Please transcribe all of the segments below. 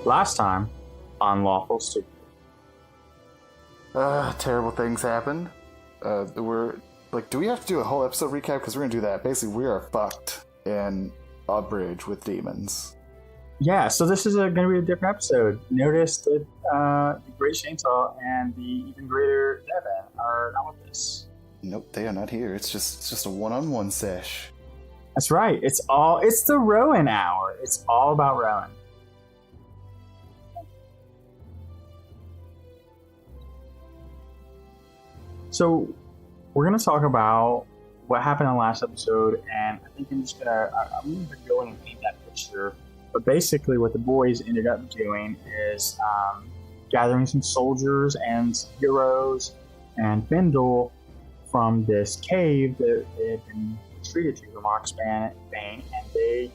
Last time on Lawful. Terrible things happened. We're like, do we have to do a whole episode recap? Because we're gonna do that. Basically, we are fucked in a bridge with demons. Yeah, so this is going to be a different episode. Notice that the Great Chainsaw and the even greater Devin are not with us. Nope, they are not here. It's just a one-on-one sesh. That's right. It's the Rowan hour. It's all about Rowan. So we're going to talk about what happened in the last episode, and I think I'm going to go in and paint that picture. But basically what the boys ended up doing is gathering some soldiers and some heroes and Bindle from this cave that they had been retreated to from Oxbane, and they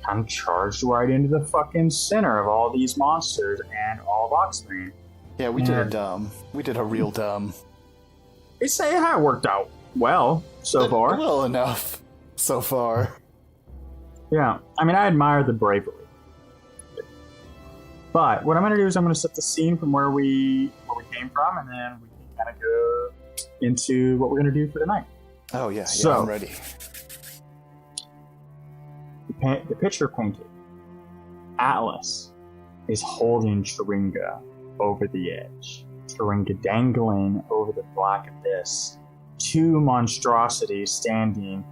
kind of charged right into the fucking center of all these monsters and all of Oxbane. Yeah, we did a dumb. We did a real dumb. They say it worked out well so far. Well enough so far. Yeah, I mean, I admire the bravery. But what I'm going to do is I'm going to set the scene from where we came from, and then we can kind of go into what we're going to do for tonight. Oh, yeah, so, I'm ready. The picture painted. Atlas is holding Sharinga over the edge. Sharinga dangling over the black abyss. Two monstrosities standing,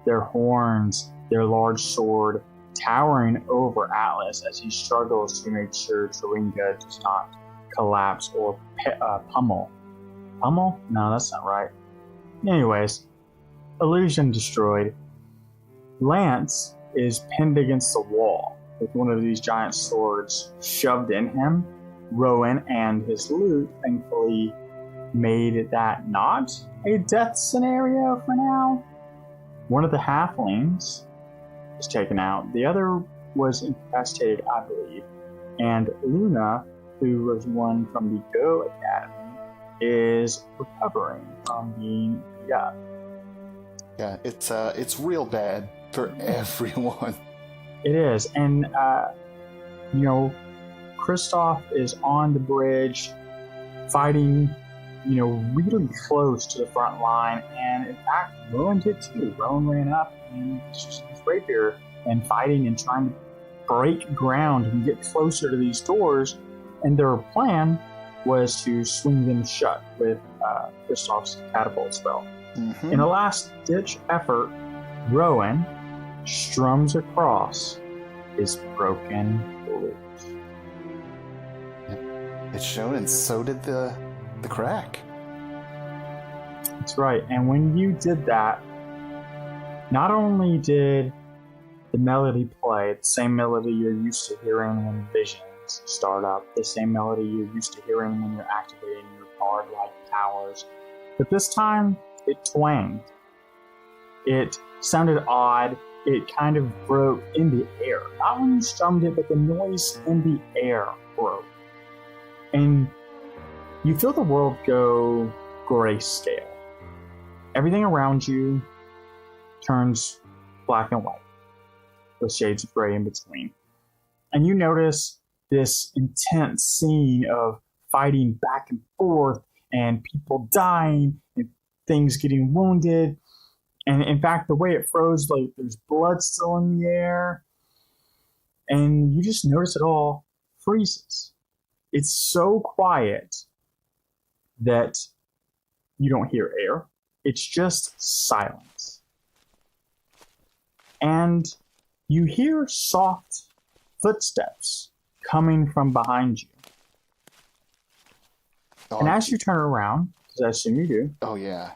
their horns, their large sword, towering over Atlas as he struggles to make sure Sharinga does not collapse or pummel. Pummel? No, that's not right. Anyways, illusion destroyed. Lance is pinned against the wall with one of these giant swords shoved in him. Rowan and his loot thankfully made that not a death scenario for now. One of the halflings was taken out. The other was incapacitated, I believe. And Luna, who was one from the Go Academy, is recovering from being beat up. Yeah, it's real bad for everyone. It is, and Kristoff is on the bridge, fighting, really close to the front line, and in fact, Rowan did too. Rowan ran up and his rapier and fighting and trying to break ground and get closer to these doors, and their plan was to swing them shut with Kristoff's catapult spell. Mm-hmm. In a last-ditch effort, Rowan strums across his broken bridge. It's shown, and so did the crack. That's right, and when you did that, not only did the melody play, the same melody you're used to hearing when visions start up, the same melody you're used to hearing when you're activating your card-like powers, but this time it twanged. It sounded odd. It kind of broke in the air. Not when you strummed it, but the noise in the air broke. And you feel the world go grayscale. Everything around you turns black and white, with shades of gray in between. And you notice this intense scene of fighting back and forth, and people dying, and things getting wounded. And in fact, the way it froze, like there's blood still in the air. And you just notice it all freezes. It's so quiet that you don't hear air. It's just silence. And you hear soft footsteps coming from behind you. Oh, and as you turn around, because I assume you do. Oh, yeah.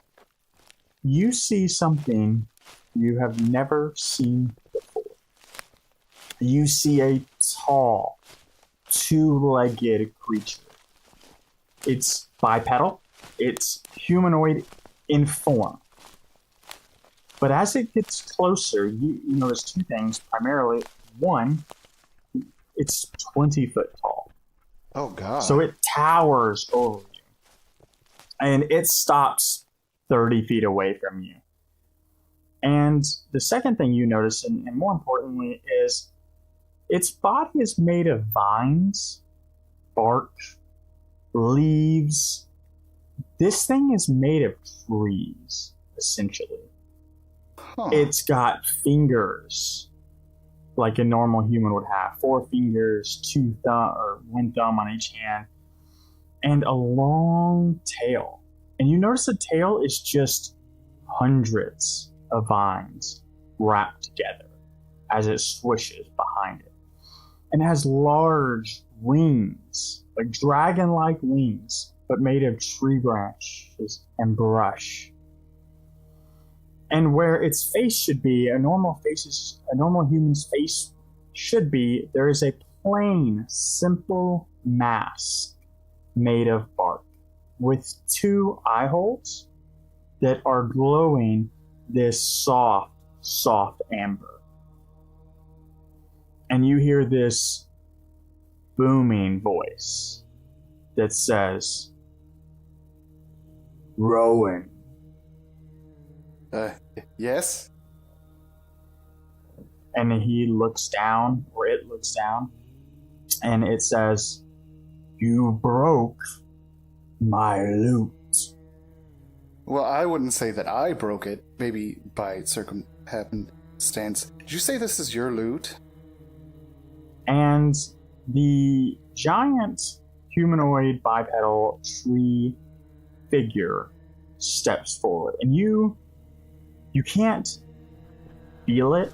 You see something you have never seen before. You see a tall, two-legged creature. It's bipedal. It's humanoid in form. But as it gets closer, you notice two things. Primarily, one, it's 20 foot tall. Oh, God. So it towers over you. And it stops 30 feet away from you. And the second thing you notice, and more importantly, is Its body is made of vines, bark, leaves. This thing is made of trees, essentially. Huh. It's got fingers, like a normal human would have. 4 fingers, 2 thumb, or 1 thumb on each hand, and a long tail. And you notice the tail is just hundreds of vines wrapped together as it swishes behind it. And it has large wings, like dragon-like wings, but made of tree branches and brush. And where its face should be, a normal human's face should be, there is a plain, simple mask made of bark with 2 eye holes that are glowing this soft amber. And you hear this booming voice that says, Rowan. Yes? And he looks down, or it looks down, and it says, You broke my lute. Well, I wouldn't say that I broke it, maybe by happenstance. Did you say this is your lute? And the giant humanoid bipedal tree figure steps forward. And you can't feel it,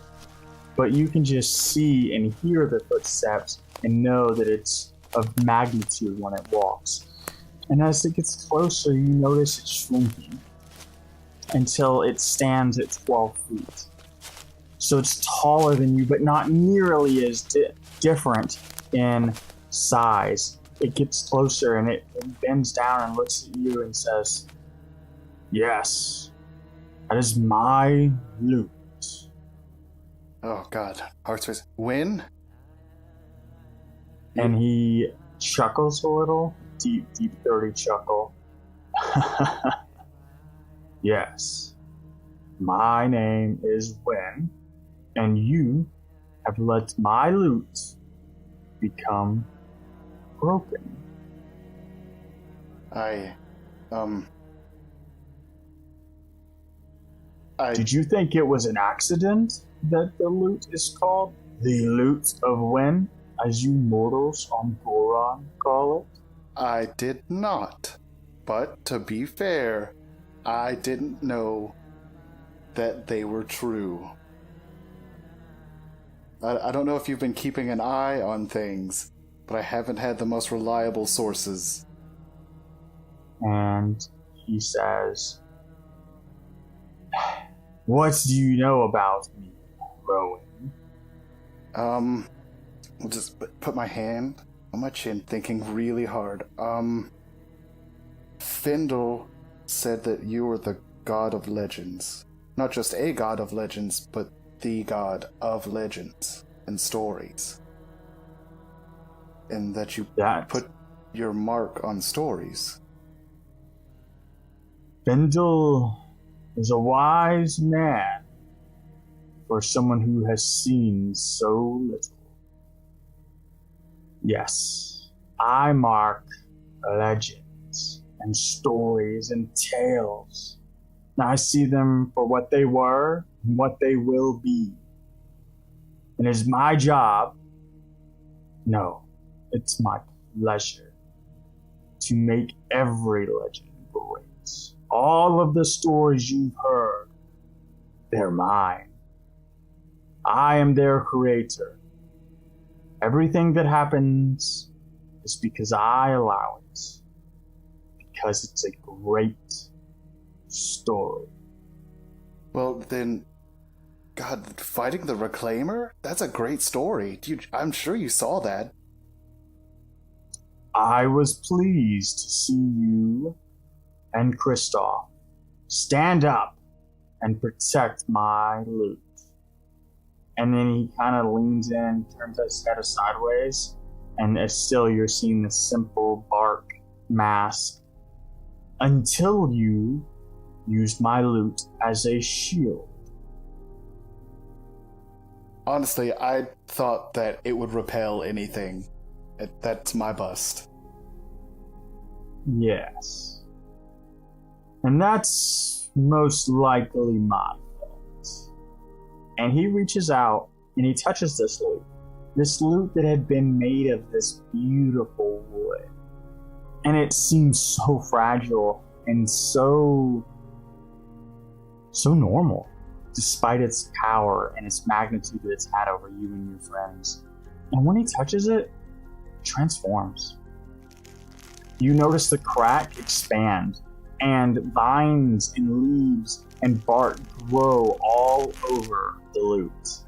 but you can just see and hear the footsteps and know that it's of magnitude when it walks. And as it gets closer, you notice it's shrinking until it stands at 12 feet. So it's taller than you, but not nearly as different in size. It gets closer and it bends down and looks at you and says, Yes, that is my lute. Oh, God. Heart's race. When? And he chuckles a little, deep, dirty chuckle. Yes, my name is Wen, and you have let my lute become broken. Did you think it was an accident that the lute is called the Lute of Wen, as you mortals on Goron call it? I did not. But to be fair, I didn't know that they were true. I don't know if you've been keeping an eye on things, but I haven't had the most reliable sources. And he says, What do you know about me, Rowan? I'll just put my hand on my chin, thinking really hard. Findle said that you were the god of legends. Not just a god of legends, but the god of legends and stories. And that you put your mark on stories. Findle is a wise man for someone who has seen so little. Yes, I mark legends and stories and tales. I see them for what they were and what they will be. And it's my job, no, it's my pleasure, to make every legend great. All of the stories you've heard, they're mine. I am their creator. Everything that happens is because I allow it. Because it's a great story. Well, then, God, fighting the Reclaimer? That's a great story. I'm sure you saw that. I was pleased to see you and Kristoff stand up and protect my loot. And then he kind of leans in, turns his head sideways, and it's still you're seeing this simple bark mask until you used my loot as a shield. Honestly, I thought that it would repel anything. That's my bust. Yes. And that's most likely my fault. And he reaches out and he touches this lute. This lute that had been made of this beautiful wood. And it seems so fragile and so normal, despite its power and its magnitude that it's had over you and your friends. And when he touches it, it transforms. You notice the crack expand, and vines and leaves and bark grow all over the lute.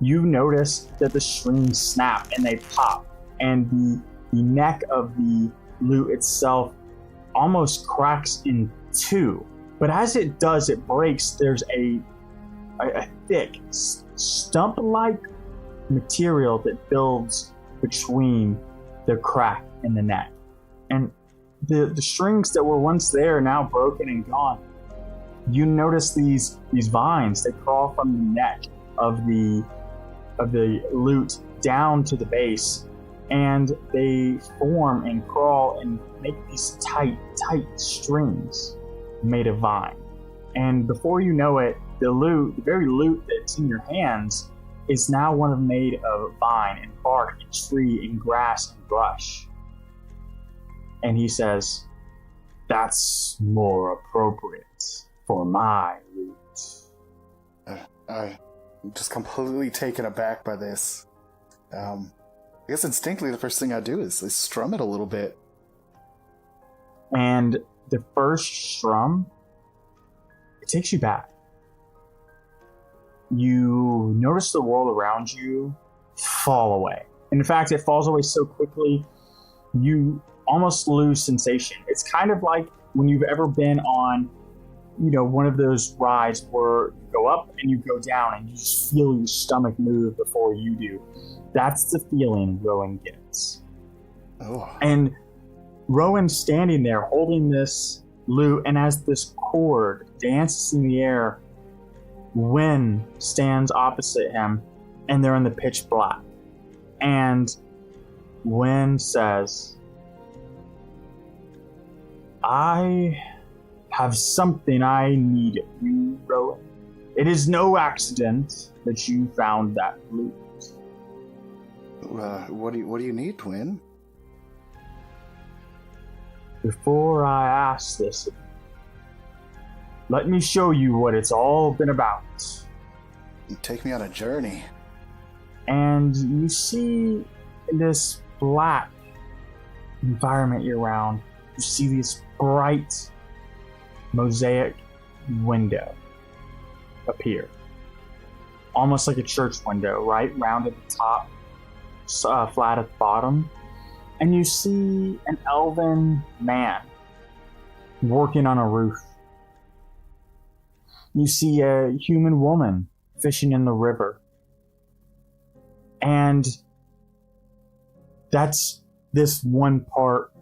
You notice that the strings snap and they pop, and the neck of the lute itself almost cracks in two. But as it does, it breaks. There's a thick, stump-like material that builds between the crack in the neck. And the strings that were once there are now broken and gone. You notice these vines that crawl from the neck of the lute down to the base, and they form and crawl and make these tight strings made of vine. And before you know it, the very lute that's in your hands, is now made of vine and bark and tree and grass and brush. And he says, "That's more appropriate for my lute." I'm just completely taken aback by this. I guess instinctively the first thing I do is strum it a little bit. And the first strum, it takes you back. You notice the world around you fall away. In fact, it falls away so quickly, you almost lose sensation. It's kind of like when you've ever been on, one of those rides where you go up and you go down and you just feel your stomach move before you do. That's the feeling Rowan gets. Oh. And Rowan's standing there holding this lute, and as this chord dances in the air, Wynn stands opposite him, and they're in the pitch black. And Wynn says, "I have something I need of you, Rowan. It is no accident that you found that lute." What do you need, Wynn? Before I ask this, let me show you what it's all been about. Take me on a journey. And you see this black environment you're around. You see this bright mosaic window appear. Almost like a church window, right? Round at the top, flat at the bottom. And you see an elven man working on a roof. You see a human woman fishing in the river. And that's this one part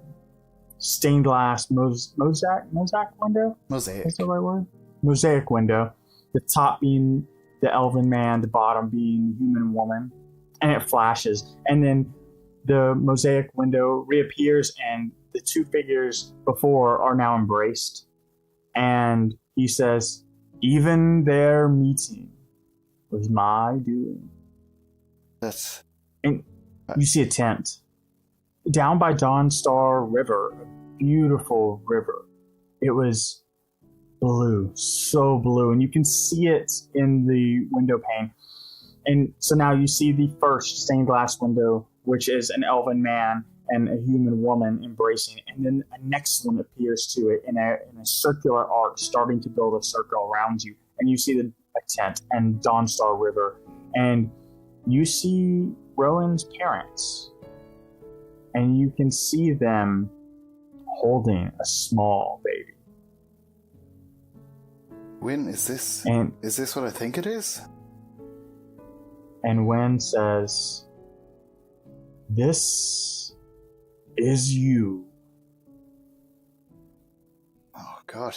stained glass mosaic window? Mosaic. Is that the right word? Mosaic window. The top being the elven man, the bottom being the human woman. And it flashes. And then the mosaic window reappears, and the two figures before are now embraced. And he says, "Even their meeting was my doing." And you see a tent down by Dawnstar River, a beautiful river. It was blue, so blue, and you can see it in the window pane. And so now you see the first stained glass window, which is an elven man and a human woman embracing, and then a next one appears to it in a circular arc, starting to build a circle around you. And you see a tent and Dawnstar River, and you see Rowan's parents, and you can see them holding a small baby. Wynn, is this what I think it is? And Wynn says, "This is you." Oh, God.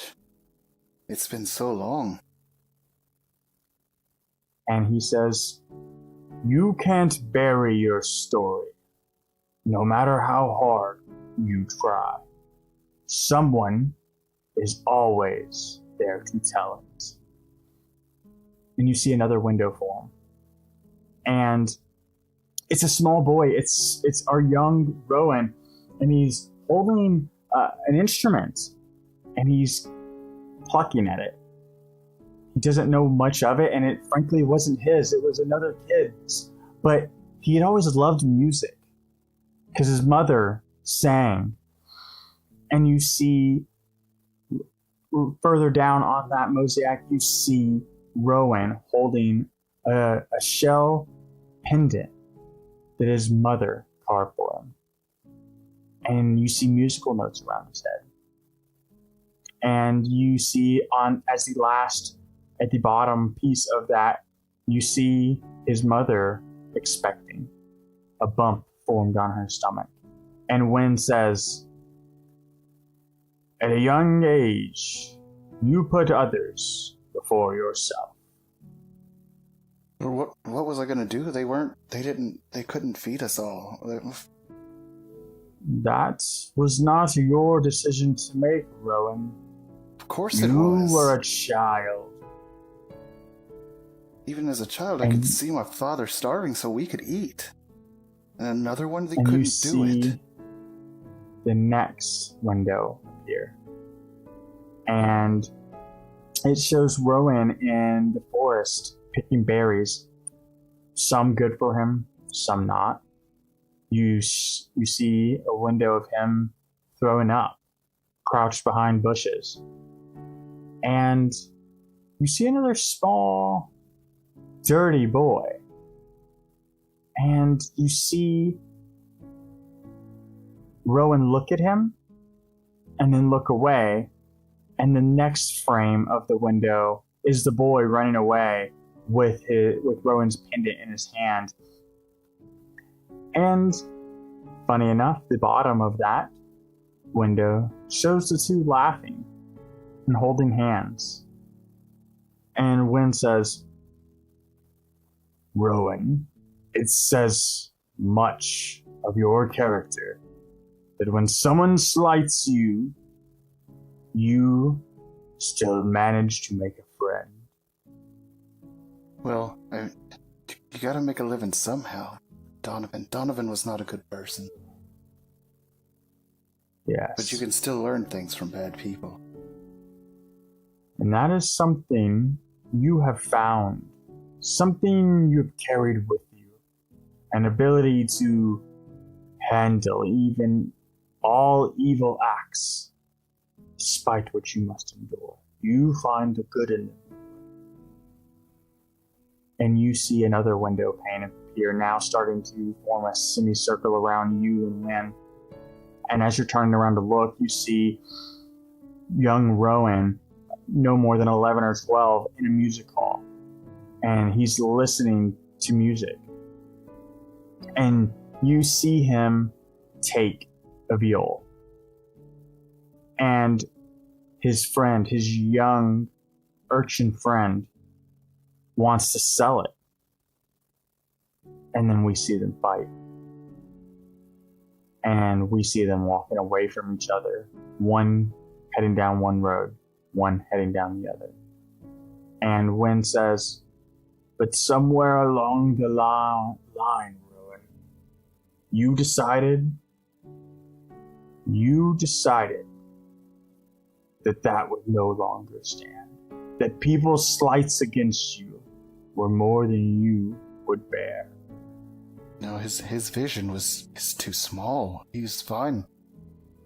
It's been so long. And he says, You can't bury your story, no matter how hard you try. Someone is always there to tell it. And you see another window form. And it's a small boy. It's our young Rowan, and he's holding an instrument, and he's plucking at it. He doesn't know much of it, and it frankly wasn't his. It was another kid's. But he had always loved music because his mother sang. And you see further down on that mosaic, you see Rowan holding a shell pendant that his mother carved for him. And you see musical notes around his head. And you see at the bottom piece of that, you see his mother expecting. A bump formed on her stomach. And Wynn says, "At a young age, you put others before yourself." What was I gonna do? They couldn't feed us all. That was not your decision to make, Rowan. Of course it was. You were a child. Even as a child, I could see my father starving so we could eat. And another one, they couldn't do it. The next window here. And it shows Rowan in the forest picking berries. Some good for him, some not. You see a window of him throwing up, crouched behind bushes. And you see another small, dirty boy. And you see Rowan look at him and then look away. And the next frame of the window is the boy running away with Rowan's pendant in his hand. And funny enough, the bottom of that window shows the two laughing and holding hands. And Wynn says, "Rowan, it says much of your character that when someone slights you, you still manage to make a friend." Well, you gotta make a living somehow. Donovan was not a good person. Yes. But you can still learn things from bad people. And that is something you have found. Something you've carried with you. An ability to handle even all evil acts, despite what you must endure. You find the good in them. And you see another window pane appear, now starting to form a semicircle around you and Wynn. And as you're turning around to look, you see young Rowan, no more than 11 or 12, in a music hall. And he's listening to music. And you see him take a viol. And his friend, his young urchin friend, wants to sell it. And then we see them fight. And we see them walking away from each other. One heading down one road, one heading down the other. And Wynn says, "But somewhere along the line, Rowan, you decided that would no longer stand. That people's slights against you were more than you would bear." No, his vision is too small. He's fine.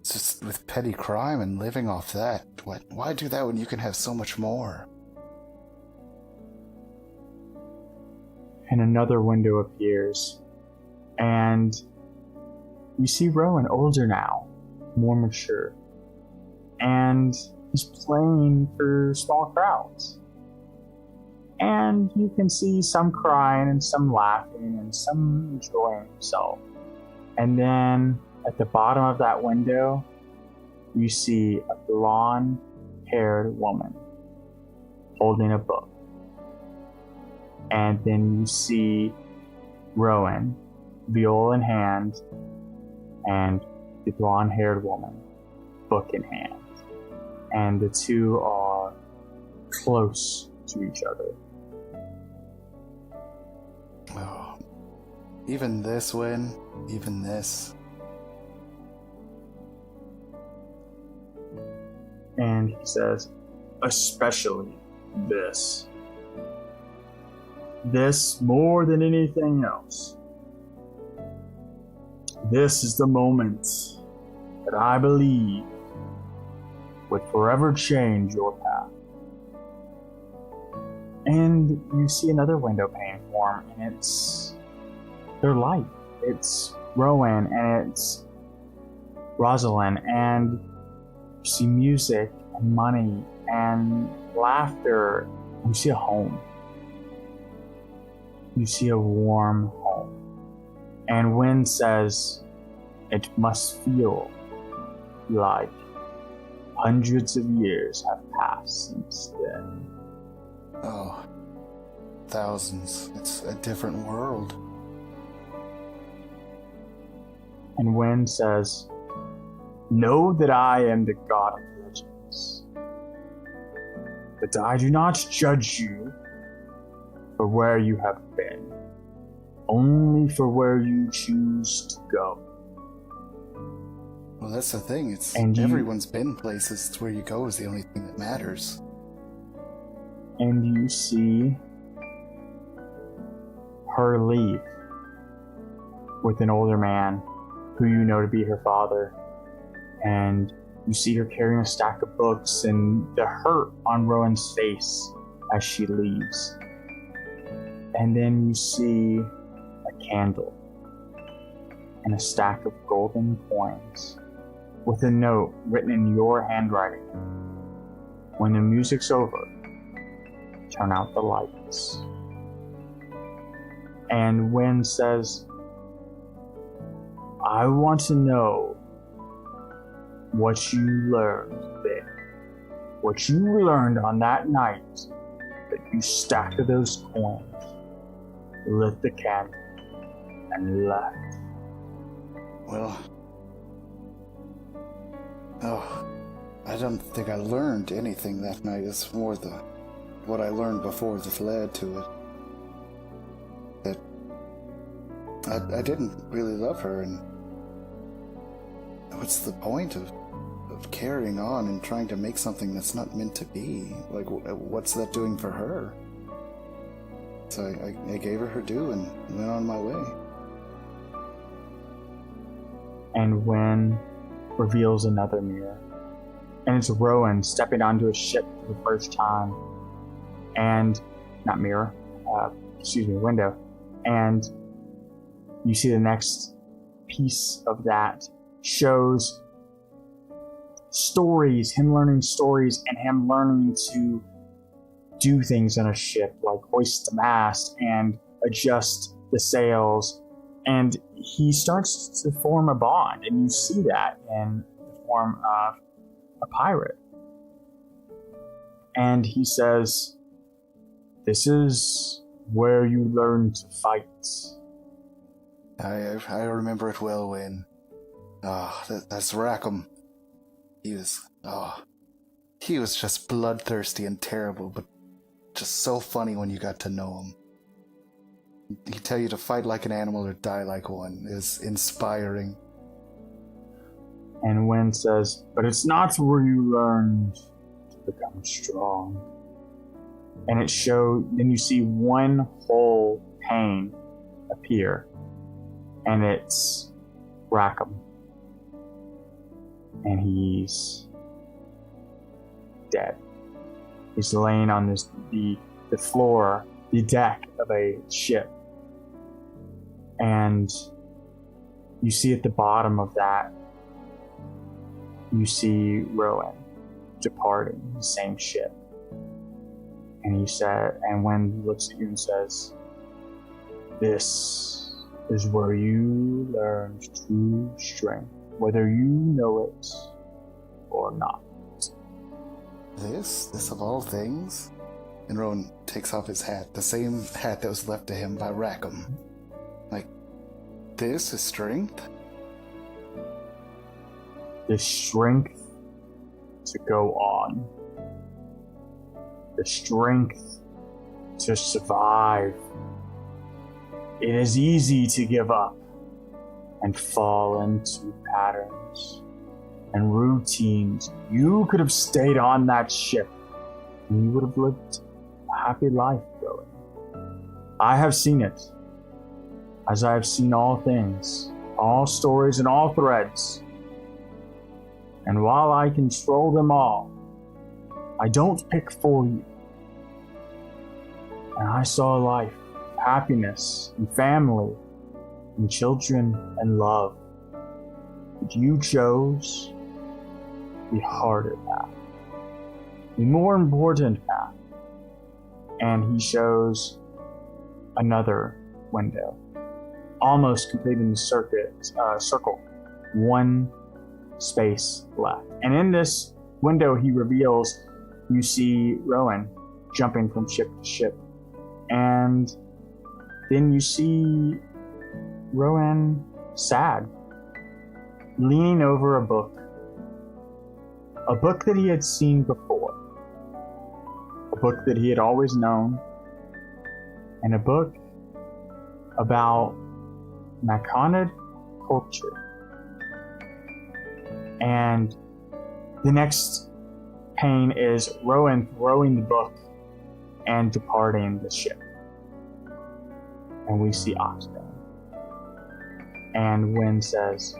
It's just with petty crime and living off that. Why do that when you can have so much more? And another window appears. And you see Rowan, older now, more mature. And he's playing for small crowds. And you can see some crying and some laughing and some enjoying himself. And then at the bottom of that window, you see a blonde-haired woman holding a book. And then you see Rowan, viol in hand, and the blonde-haired woman, book in hand. And the two are close to each other. Oh, even this win, even this. And he says, especially this. This more than anything else. This is the moment that I believe would forever change your path. And you see another window pane form, and it's their life. It's Rowan, and it's Rosalind, and you see music and money and laughter. You see a home. You see a warm home. And Wynn says, it must feel like hundreds of years have passed since then. Oh, thousands. It's a different world. And Wynn says, know that I am the god of legends, but I do not judge you for where you have been, only for where you choose to go. Well, that's the thing. Everyone's been places. It's where you go is the only thing that matters. And you see her leave with an older man who you know to be her father. And you see her carrying a stack of books and the hurt on Rowan's face as she leaves. And then you see a candle and a stack of golden coins with a note written in your handwriting. When the music's over, turn out the lights. And Wynn says, I want to know what you learned there. What you learned on that night that you stacked those coins, lit the candle, and left. Well, I don't think I learned anything that night. It's more what I learned before that led to it. That I didn't really love her, and what's the point of carrying on and trying to make something that's not meant to be? Like, what's that doing for her? So I gave her her due and went on my way. And Wynn reveals another mirror. And it's Rowan stepping onto a ship for the first time. And, not mirror, window. And you see the next piece of that shows stories, him learning stories and him learning to do things on a ship, like hoist the mast and adjust the sails. And he starts to form a bond, and you see that in the form of a pirate. And he says, this is where you learn to fight. I remember it well, Wayne. That's Rackham. He was just bloodthirsty and terrible, but just so funny when you got to know him. He'd tell you to fight like an animal or die like one. It was inspiring. And Wynn says, but it's not where you learned to become strong. And then you see one whole pane appear. And it's Rackham. And he's dead. He's laying on the floor, the deck of a ship. And you see at the bottom of that, you see Rowan departing the same ship. And when he looks at you and says, this is where you learned true strength, whether you know it or not. This of all things? And Rowan takes off his hat, the same hat that was left to him by Rackham. This is strength? The strength to go on. The strength to survive. It is easy to give up and fall into patterns and routines. You could have stayed on that ship and you would have lived a happy life, Rowan. I have seen it, as I have seen all things, all stories and all threads. And while I control them all, I don't pick for you. And I saw a life of happiness and family and children and love. But you chose the harder path, the more important path. And he shows another window, almost completing the circle. One space left. And in this window, he reveals you see Rowan jumping from ship to ship. And then you see Rowan sad, leaning over a book that he had seen before, a book that he had always known, and a book about Maconid culture. And the next pane is Rowan throwing the book and departing the ship. And we see Oxbow. And Wynn says,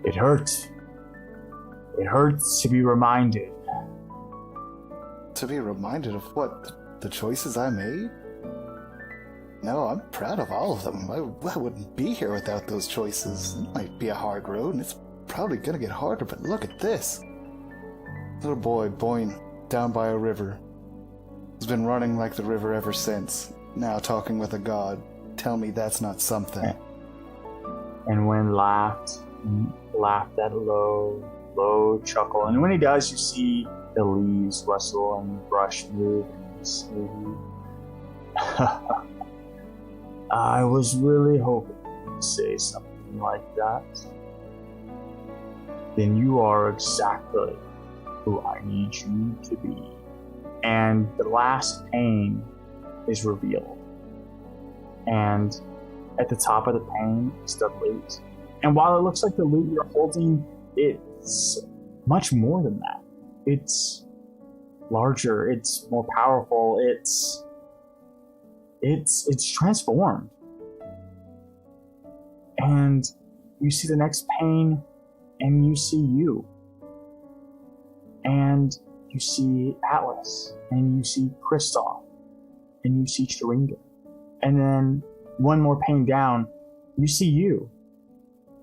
"It hurts. It hurts to be reminded." To be reminded of what? The choices I made? No, I'm proud of all of them. I wouldn't be here without those choices. It might be a hard road, and it's probably gonna get harder, but look at this. Little boy born down by a river. Has been running like the river ever since. Now talking with a god. Tell me that's not something. And Wynn laughed that low chuckle. And when he does, you see the leaves rustle and the brush move. And you see... I was really hoping you'd say something like that. Then you are exactly who I need you to be. And the last pane is revealed. And at the top of the pane is the loot. And while it looks like the loot you're holding, it's much more than that. It's larger, it's more powerful, it's transformed. And you see the next pane, and you see you. And you see Atlas, and you see Kristoff, and you see Sharinga. And then one more pane down, you see you,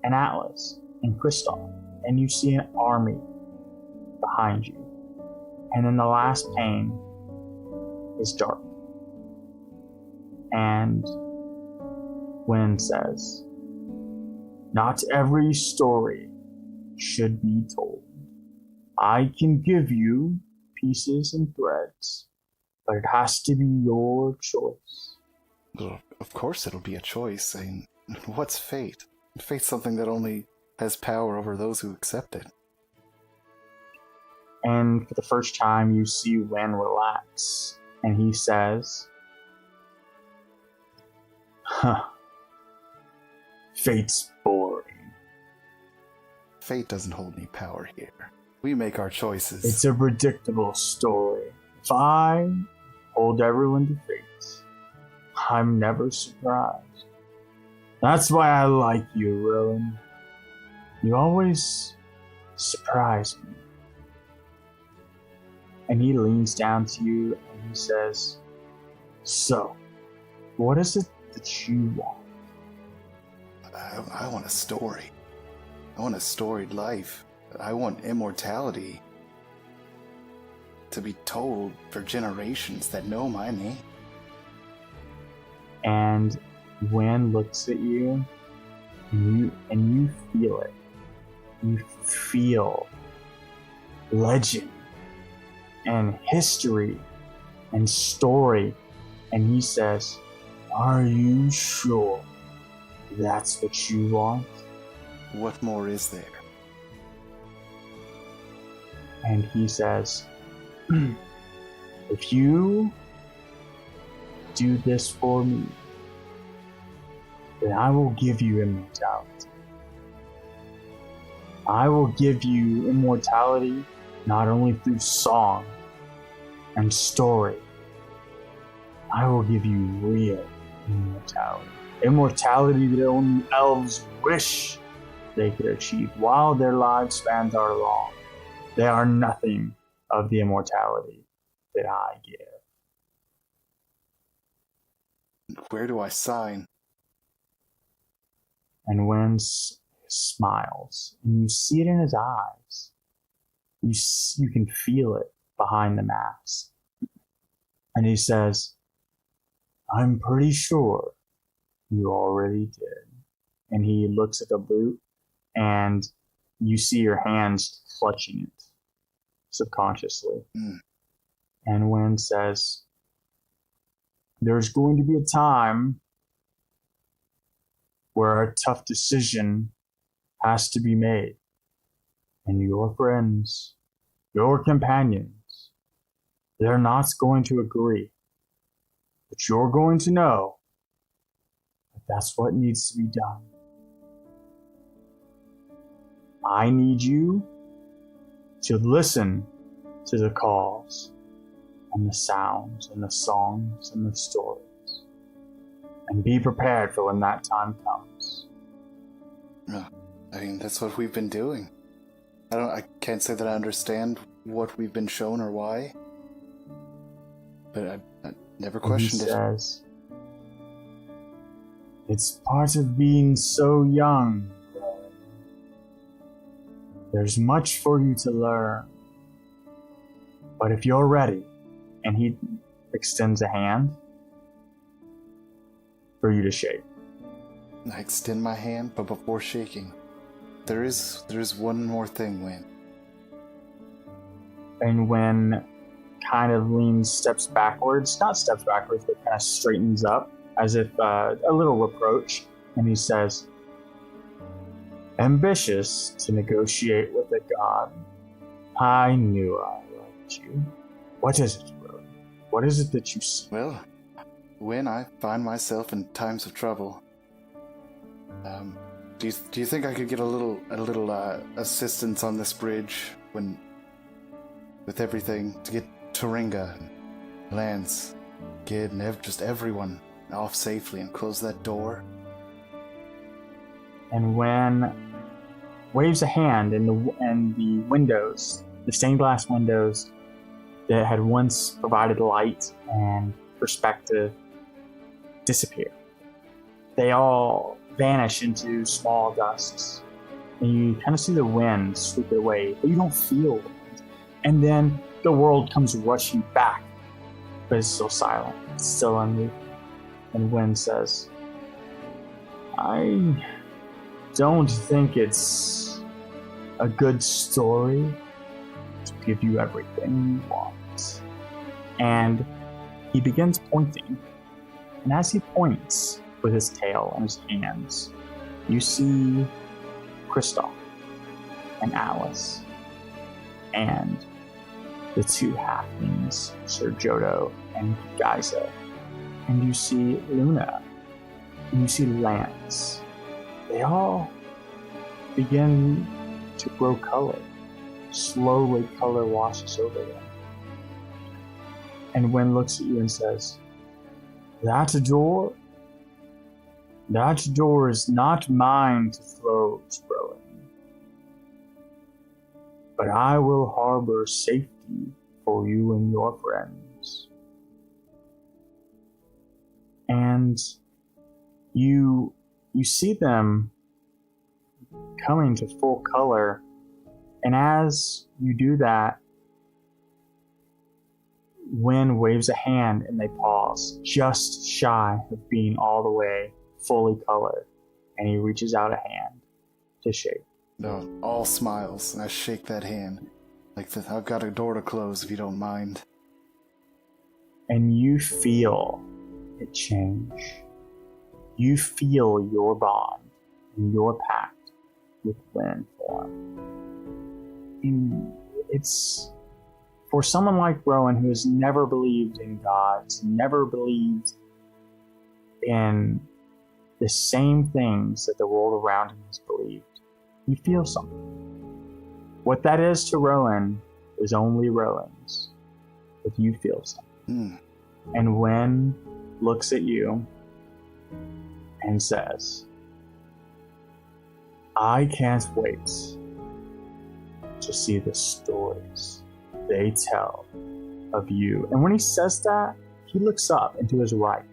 and Atlas, and Kristoff, and you see an army behind you. And then the last pane is dark. And Wynn says, "Not every story should be told. I can give you pieces and threads, but it has to be your choice." Well, of course it'll be a choice. I mean, what's fate? Fate's something that only has power over those who accept it. And for the first time, you see Wynn relax. And he says, "Fate's boring. Fate doesn't hold any power here. We make our choices." It's a predictable story. If I hold everyone to fate, I'm never surprised. That's why I like you, Rowan. You always surprise me." And he leans down to you and he says, "So, what is it that you want?" I want a story. I want a storied life. I want immortality to be told for generations that know my name. And Wynn looks at you, and you feel it. You feel legend and history and story. And he says, "Are you sure That's what you want? What more is there? And he says, if you do this for me, then I will give you immortality. I will give you immortality not only through song and story. I will give you real immortality. Immortality that only elves wish they could achieve while their lifespans are long. They are nothing of the immortality that I give. Where do I sign? And Wynn smiles, and you see it in his eyes. You can feel it behind the mask. And he says, I'm pretty sure you already did. And he looks at the boot, and you see your hands clutching it subconsciously. And Wynn says, there's going to be a time where a tough decision has to be made. And your friends, your companions, they're not going to agree. But you're going to know that that's what needs to be done. I need you to listen to the calls and the sounds and the songs and the stories, and be prepared for when that time comes. I mean, that's what we've been doing. I can't say that I understand what we've been shown or why, but I never questioned it. He says, it's part of being so young. There's much for you to learn. But if you're ready, and he extends a hand for you to shake. I extend my hand, but before shaking, there is one more thing, Wynn. And Wynn kind of steps backwards, not steps backwards, but kind of straightens up as if a little reproach. And he says, ambitious to negotiate with a god. I knew I liked you. What is it, Rowan? What is it that you see? Well, when I find myself in times of trouble, do you think I could get a little assistance on this bridge with everything to get Turinga and Lance, Gid, and just everyone off safely and close that door? And when waves a hand and the windows, the stained glass windows that had once provided light and perspective, disappear. They all vanish into small gusts. And you kind of see the wind sweep it away, but you don't feel wind. And then the world comes rushing back, but it's still silent. It's still unmoving. And Wind says, I don't think it's a good story to give you everything you want. And he begins pointing. And as he points with his tail and his hands, you see Kristoff and Alice and the two halflings, Sir Jodo and Giza. And you see Luna, and you see Lance. They all begin to grow color. Slowly, color washes over them. And Wen looks at you and says, that door is not mine to close, Rowan. But I will harbor safety for you and your friends. And you see them coming to full color, and as you do that, Wynn waves a hand and they pause, just shy of being all the way fully colored, and he reaches out a hand to shake. No, all smiles, and I shake that hand. I've got a door to close if you don't mind. And you feel it change. you feel your bond and your pact with Lynn form. And it's for someone like Rowan, who has never believed in gods, never believed in the same things that the world around him has believed, you feel something. What that is to Rowan is only Rowan's, but you feel something. And Wen looks at you and says, I can't wait to see the stories they tell of you. And when he says that, he looks up and to his right,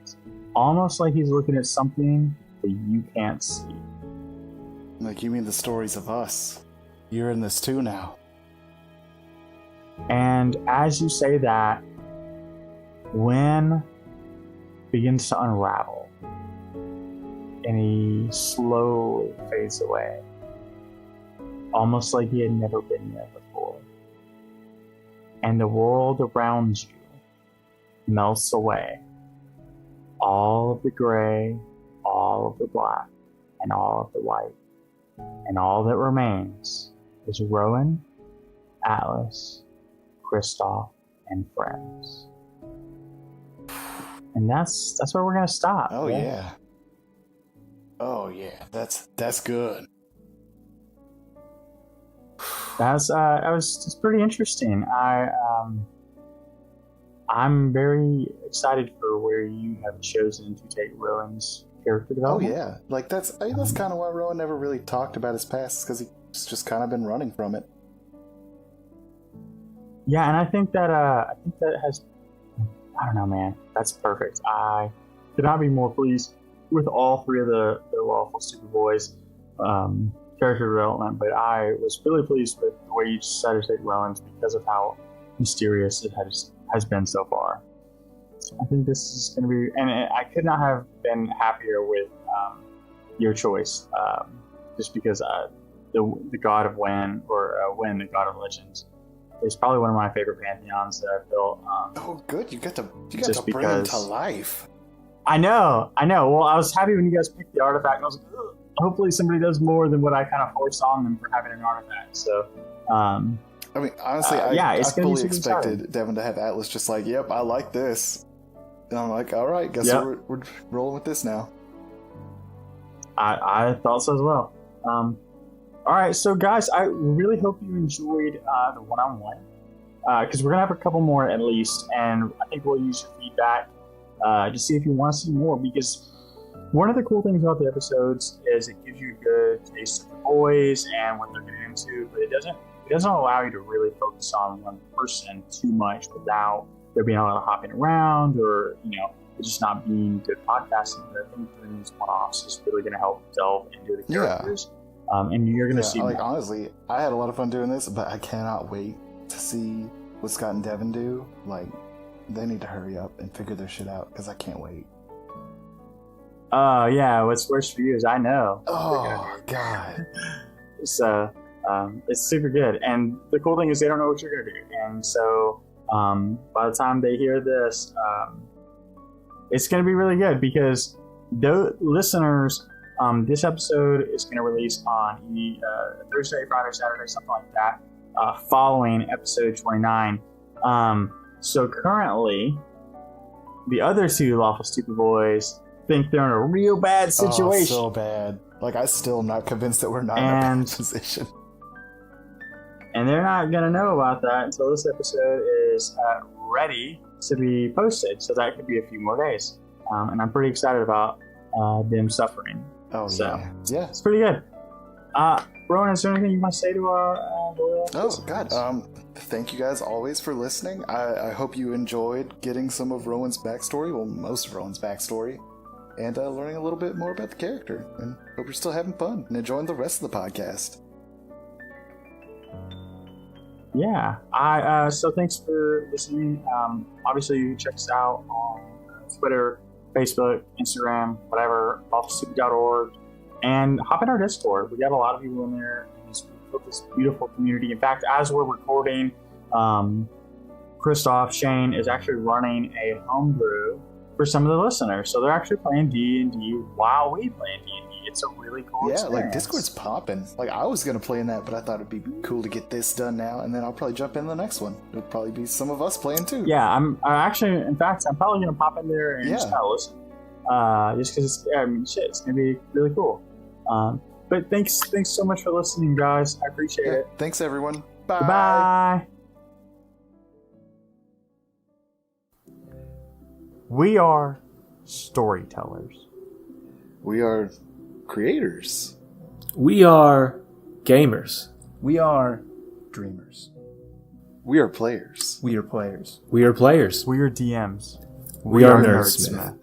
almost like he's looking at something that you can't see. Like, you mean the stories of us? You're in this too now. And as you say that, Wen begins to unravel, and he slowly fades away, almost like he had never been there before. And the world around you melts away. All of the gray, all of the black, and all of the white. And all that remains is Rowan, Atlas, Kristoff, and friends. And that's where we're gonna stop. Oh yeah. Oh yeah. That's good. It's pretty interesting. I'm very excited for where you have chosen to take Rowan's character development. Oh yeah, like that's kind of why Rowan never really talked about his past, because he's just kind of been running from it. Yeah, and I think that has, I don't know, man, that's perfect. I could not be more pleased with all three of the Lawful Super Boys character development, but I was really pleased with the way you decided to take Rowan's because of how mysterious it has been so far. I think this is going to be, and I could not have been happier with your choice, just because the God of Wen, or Wen, the God of Legends, is probably one of my favorite pantheons that I've built. Oh, good! You got to bring him to life. I know. Well, I was happy when you guys picked the artifact, and I was like, ugh, hopefully somebody does more than what I kind of forced on them for having an artifact. So. I mean, honestly, I fully expected Devin to have Atlas just like, yep, I like this. And I'm like, all right, guess we're rolling with this now. I thought so as well. All right, so guys, I really hope you enjoyed the one-on-one, because we're going to have a couple more at least, and I think we'll use your feedback to see if you want to see more, because one of the cool things about the episodes is it gives you a good taste of the boys and what they're getting into, but it doesn't allow you to really focus on one person too much without there being a lot of hopping around, or it just not being good podcasting. But I think doing these one-offs is really going to help delve into the characters, and you're going to see. Like, honestly, I had a lot of fun doing this, but I cannot wait to see what Scott and Devin do. Like, they need to hurry up and figure their shit out, because I can't wait. Yeah. What's worse for you is I know. Oh God. So. It's super good, and the cool thing is they don't know what you're gonna do, and so by the time they hear this, it's gonna be really good, because the listeners, this episode is gonna release on Thursday, Friday, Saturday, something like that, following episode 29. So currently, the other two Lawful Stupid Boys think they're in a real bad situation. Oh, so bad. Like, I still am not convinced that we're not in a bad position. And they're not going to know about that until this episode is ready to be posted. So that could be a few more days. And I'm pretty excited about them suffering. Oh, so, yeah. It's pretty good. Rowan, is there anything you want to say to our listeners? God. Thank you guys always for listening. I hope you enjoyed getting some of Rowan's backstory. Well, most of Rowan's backstory. And learning a little bit more about the character. And hope you're still having fun and enjoying the rest of the podcast. Yeah, so thanks for listening. Obviously, you can check us out on Twitter, Facebook, Instagram, whatever, lawfulstupid.org, and hop in our Discord. We got a lot of people in there, and we've built this beautiful community. In fact, as we're recording, Kristoff Shane is actually running a homebrew for some of the listeners. So they're actually playing D&D while we play D&D. It's a really cool experience. Like Discord's popping. Like I was gonna play in that, but I thought it'd be cool to get this done now, and then I'll probably jump in the next one. It'll probably be some of us playing too. Yeah, I'm probably gonna pop in there and just kind of listen. Just because it's gonna be really cool. But thanks so much for listening, guys. I appreciate it. Thanks, everyone. Bye. Goodbye. We are storytellers. We are creators. We are gamers. We are dreamers. We are players. We are players. We are players. We are DMs. We are nerdsmith.